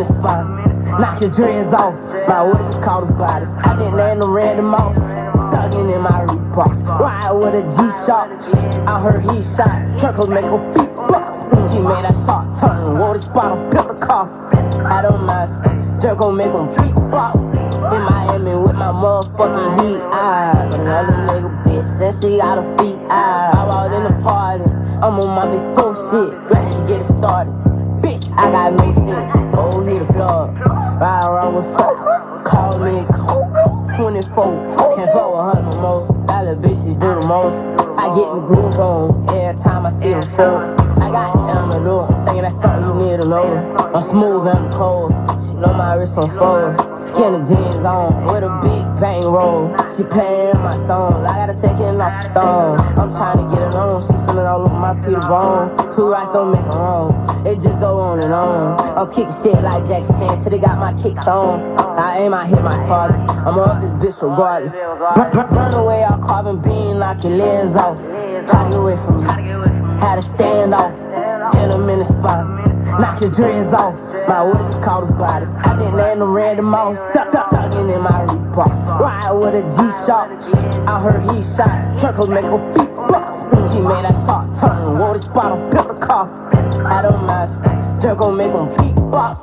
the spot. Knock your dreads off, my what you call the body. I didn't land no random mouse, thuggin' in my Reeboks. Ride with a G-Shock, I heard he shot. Truckles make a beatbox. He made that shot turn, wore the spot on the car. I don't mind, Jerk gon' make him beatbox. In Miami with my motherfucking heat, but another nigga bitch, since she got her feet, I out in the party, I'm on my big full shit, ready to get it started. Bitch, I got no sense, oh, hit the plug, ride around with folk, call me Coke, 24, can't fuck with her no more, that little bitch, she do the most, I get the groove on, every time I see them folks, I got it down the door, thinking that's something you need to know, I'm smooth and I'm cold, she know my wrist on fold, skinny jeans on, with a big bang roll, she paying my song, I gotta take it off the thong, I'm trying to get it on, she feeling all over my Peter Bone, two rights don't make it wrong, it just go on and on, I'm kicking shit like Jackie Chan till they got my kicks on, I aim, I hit my target, I'ma up this bitch regardless, run away, I'll carbon beam, knock your legs off, try to get away from me, had to stand off, in a minute spot, knock your dreads off, my what you call the body, I didn't land no random mouse, thuggin' in my Reeboks, ride with a G-Shock, I heard he shot, Truckles make a beatbox, he made that shot turn, wore the spot on the car, I don't mind, Jerk gon' make him beatbox.